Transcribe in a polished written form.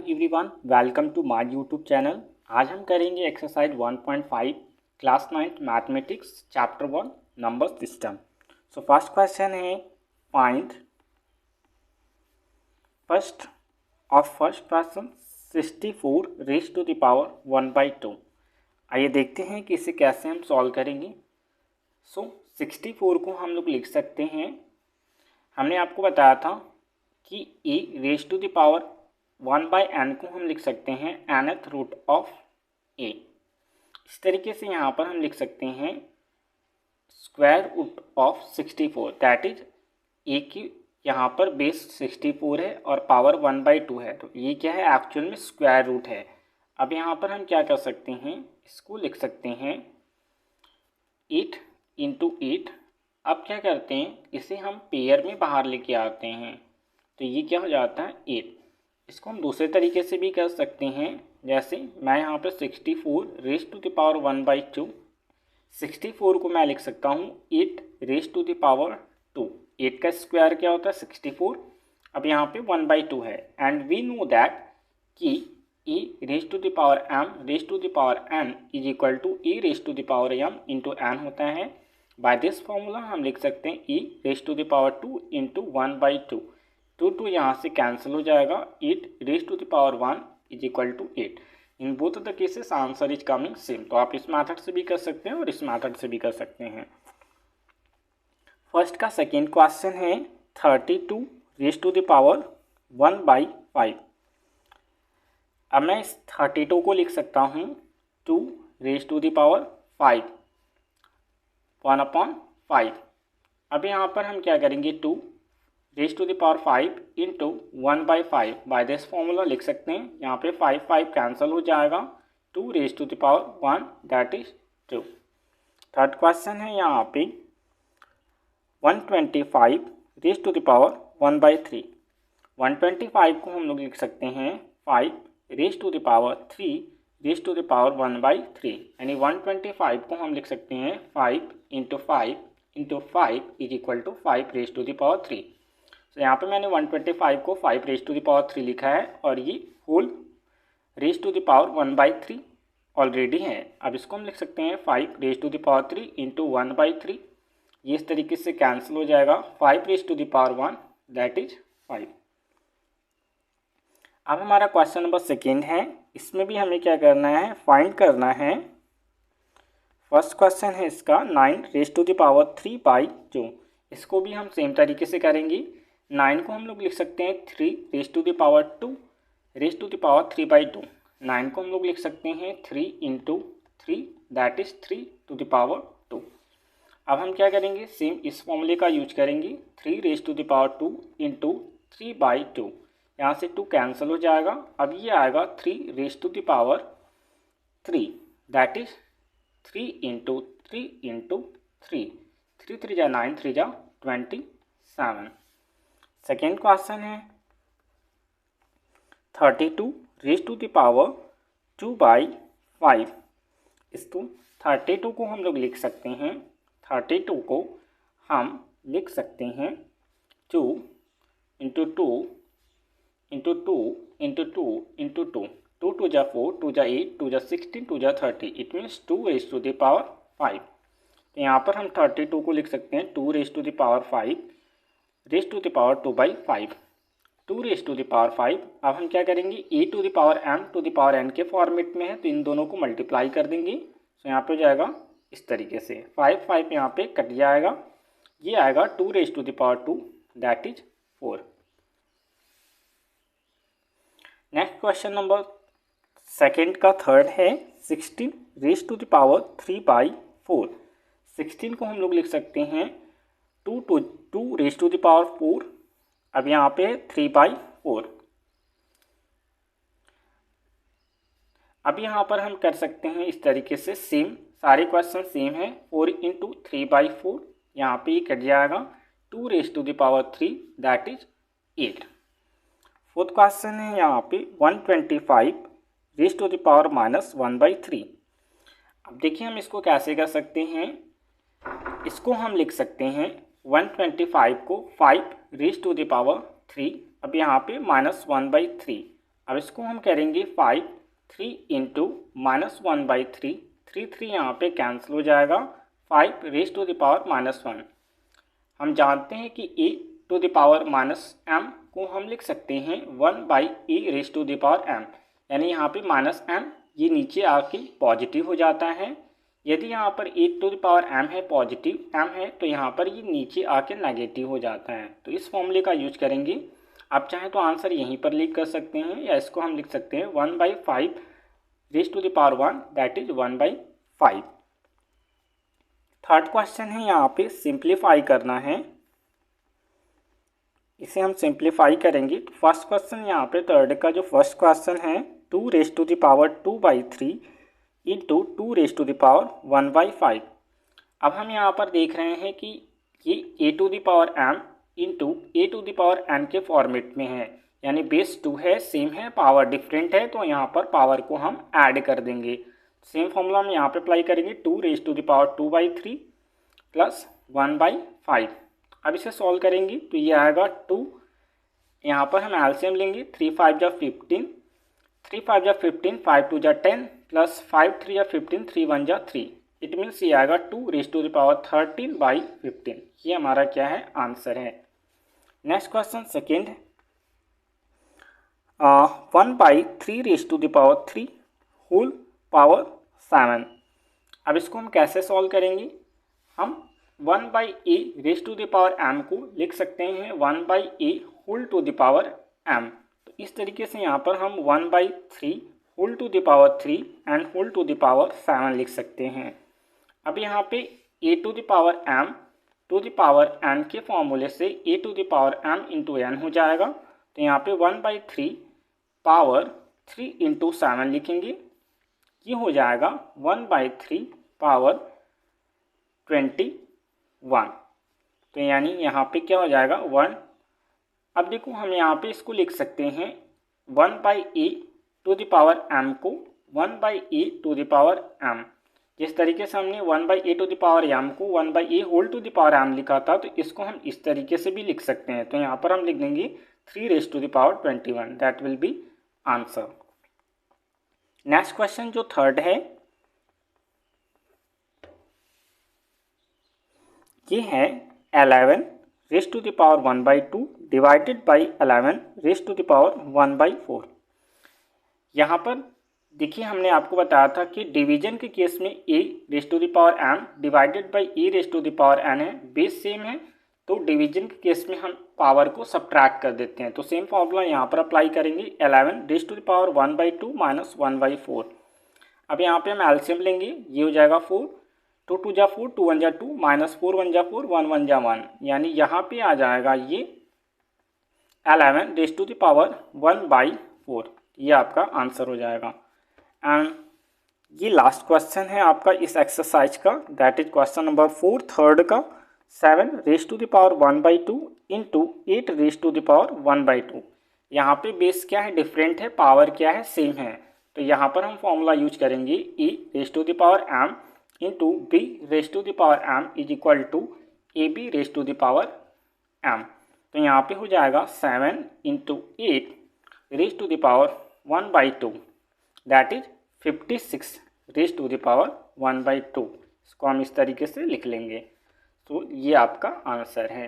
Everyone, welcome to my YouTube channel. आज हम करेंगे exercise 1.5 class 9 mathematics chapter 1 number system. So first question है find first person 64 raise to the power 1/2। आइए देखते हैं कि इसे कैसे हम सॉल्व करेंगे। सो 64 को हम लोग लिख सकते हैं, हमने आपको बताया था कि a raise to the power 1/n को हम लिख सकते हैं nth रूट ऑफ ए। इस तरीके से यहाँ पर हम लिख सकते हैं square root of 64, that is a की यहाँ पर बेस 64 है और पावर 1/2 है, तो ये क्या है, एक्चुअल में स्क्वायर रूट है। अब यहाँ पर हम क्या कर सकते हैं, इसको लिख सकते हैं 8 × 8। अब क्या करते हैं, इसे हम पेयर में बाहर लेके आते हैं, तो ये क्या हो जाता है 8। इसको हम दूसरे तरीके से भी कर सकते हैं, जैसे मैं यहाँ पर 64 रेज़ टू द पावर 1/2, 64 को मैं लिख सकता हूँ 8 रेज़ टू द पावर 2। 8 का स्क्वायर क्या होता है 64। अब यहाँ पे 1/2 है, एंड वी नो दैट कि e raise to the power m raise to the power n is equal to e raise to the power m into n होता है। बाय दिस फॉर्मूला हम लिख सकते हैं e raise to the power 2 into 1/2। 2 यहाँ से cancel हो जाएगा। 8 raise to the power 1 is equal to 8। In both of the cases answer is coming same. तो आप इस मेथड से भी कर सकते हैं और इस मेथड से भी कर सकते हैं। फर्स्ट का सेकेंड क्वेश्चन है 32 रेज़ टू द पावर 1/5। अब मैं इस 32 को लिख सकता हूँ 2 रेज़ टू द पावर 5, 1/5। अब यहाँ पर हम क्या करेंगे, 2 raise to the power 5 into 1/5 by this formula लिख सकते हैं। यहाँ पे 5 कैंसिल हो जाएगा। 2 raise to the power 1 that is 2। Third question है यहाँ पे 125 रेज़ टू द पावर 1/3। 125 को हम लोग लिख सकते हैं 5 raise to the power 3 raise to the power 1/3, यानी 125 को हम लिख सकते हैं 5 into 5 is equal to 5 raise to the power 3। तो यहाँ पे मैंने 125 को 5 रेज़ टू द पावर 3 लिखा है और ये whole raise to the power 1/3 already है। अब इसको हम लिख सकते हैं 5 raise to the power 3 into 1/3। ये इस तरीके से कैंसिल हो जाएगा। 5 raise to the power 1 that is 5। अब हमारा क्वेश्चन नंबर सेकेंड है, इसमें भी हमें क्या करना है, फाइंड करना है। फर्स्ट क्वेश्चन है इसका 9 रेज़ टू द पावर 3/2। इसको भी हम सेम तरीके से करेंगे। 9 को हम लोग लिख सकते हैं 3 raise to the power 2 raise to the power 3/2। 9 को हम लोग लिख सकते हैं 3 into 3 that is 3 to the power 2। अब हम क्या करेंगे, सेम इस फॉर्मूले का यूज करेंगे। 3 raise to the power 2 into 3/2, यहाँ से 2 कैंसिल हो जाएगा। अब ये आएगा 3 raise to the power 3 that is 3 into 3 into 3। 3 3 जा 9, 3 जा 27। सेकेंड क्वेश्चन है 32 रेज़ टू द पावर 2/5। इसको 32 को हम लोग लिख सकते हैं, 32 को हम लिख सकते हैं 2 इंटू 2 इंटू 2 इंटू 2 इंटू 2। 2 2 जा 4, 2 जा 8, 2 जा 16, 2 जा 30। It means 2 raise to the power 5। तो यहाँ पर हम 32 को लिख सकते हैं 2 raise to the power 5 raise to the power 2/5। 2 raise to the power 5। अब हम क्या करेंगे, e to the power m to the power n के फॉर्मेट में है, तो इन दोनों को मल्टीप्लाई कर देंगे। तो यहाँ पे हो जाएगा इस तरीके से 5 यहाँ पे कट जाएगा। ये आएगा 2 raise to the power 2 that is 4। Next question number second का थर्ड है 16 रेज़ टू द पावर 3/4। 16 को हम लोग लिख सकते हैं 2 रेज़ टू द पावर 4। अब यहाँ पे 3/4। अब यहाँ पर हम कर सकते हैं इस तरीके से, सेम सारे क्वेश्चन सेम है। 4 इंटू 3/4, यहाँ पे ये कट जाएगा। 2 raise to the power 3 that is 8। Fourth question है यहाँ पे 125 रेज़ टू द पावर -1/3। अब देखिए हम इसको कैसे कर सकते हैं, इसको हम लिख सकते हैं 125 को 5 रेज़ टू द पावर 3। अब यहाँ पे -1/3 अब इसको हम करेंगे 5, 3 इंटू -1/3, 3 यहाँ पे कैंसिल हो जाएगा, 5 रेज़ टू द पावर -1। हम जानते हैं कि e to the power -m को हम लिख सकते हैं 1/e raise to the power m, यानी यहाँ पे -m ये नीचे आके पॉजिटिव हो जाता है। यदि यहाँ पर e to the power m है, पॉजिटिव m है, तो यहाँ पर ये नीचे आके नेगेटिव हो जाता है। तो इस फॉर्मूले का यूज करेंगे। आप चाहें तो आंसर यहीं पर लिख कर सकते हैं, या इसको हम लिख सकते हैं 1/5 raise to the power 1, that is 1/5। Third question है, यहाँ पे सिंप्लीफाई करना है। इसे हम सिंप्लीफाई करेंगे। तो फर्स्ट क्वेश्चन यहाँ पे थर्ड का जो फर्स्ट क्वेश्चन है 2 raise to the power 2/3 into 2 raise to the power 1/5। अब हम यहाँ पर देख रहे हैं कि ये a to the power m into a to the power n के फॉर्मेट में है, यानी बेस 2 है, सेम है, पावर डिफरेंट है, तो यहाँ पर पावर को हम ऐड कर देंगे। सेम फॉर्मूला हम यहाँ पे अप्लाई करेंगे, 2 raise to the power 2/3 plus 1/5। अब इसे सॉल्व करेंगे तो ये आएगा 2, यहाँ पर हम एलसीएम लेंगे, 3 5 जा 15, 3 5 जा 15, 5 2 जा 10 प्लस 5 3 जा 15, 3 1 जा 3। इट मीन्स ये आएगा 2 रेज़ टू द पावर 13/15। ये हमारा क्या है, आंसर है। Next question second, 1/3 raise to the power 3 whole power 7। अब इसको हम कैसे सॉल्व करेंगे? हम 1/a raise to the power m को लिख सकते हैं 1/a whole to the power m। तो इस तरीके से यहाँ पर हम 1/3 whole to the power 3 and whole to the power 7 लिख सकते हैं। अब यहाँ पे a to the power m to the power n के फॉर्मूले से a to the power m into n हो जाएगा। तो यहाँ पे 1/3 पावर 3 इंटू 7 लिखेंगे, ये हो जाएगा 1/3 पावर 21। तो यानी यहाँ पे क्या हो जाएगा 1। अब देखो हम यहाँ पे इसको लिख सकते हैं 1/a to the power m को 1/a to the power m। जिस तरीके से हमने 1/a to the power m को 1/a whole to the power m लिखा था, तो इसको हम इस तरीके से भी लिख सकते हैं। तो यहाँ पर हम लिख देंगे 3 raise to the power 21, that will be answer. Next question जो थर्ड है, ये है 11 raise to the power 1/2 divided by 11 raise to the power 1/4। यहाँ पर देखिए हमने आपको बताया था कि डिवीजन के केस में a raise to the power m divided by e raise to the power n है, बेस सेम है, तो डिवीजन के केस में हम पावर को सब्ट्रैक्ट कर देते हैं। तो सेम फॉर्मूला यहाँ पर अप्लाई करेंगे, 11 raise to the power 1/2 minus 1/4। अब यहाँ पे हम एलसीएम लेंगे, ये हो जाएगा 4, 2 2 जा 4, 2 1 जा 2, माइनस 4 1 जा 4, 1 1 जा 1, यानी यहाँ पे आ जाएगा ये 11 रेज़ टू द पावर 1/4। ये आपका आंसर हो जाएगा। एंड ये लास्ट क्वेश्चन है आपका इस एक्सरसाइज का, that is question number 4 third का, 7 raise to the power 1/2 into 8 raise to the power 1/2। यहाँ पे बेस क्या है, डिफरेंट है, पावर क्या है, सेम है। तो यहाँ पर हम फॉर्मूला यूज करेंगे e raise to the power m into b raise to the power m is equal to ab raise to the power m। तो यहाँ पे हो जाएगा 7 into 8 raise to the power 1/2, that is 56 raise to the power 1/2। इसको हम इस तरीके से लिख लेंगे। तो ये आपका आंसर है।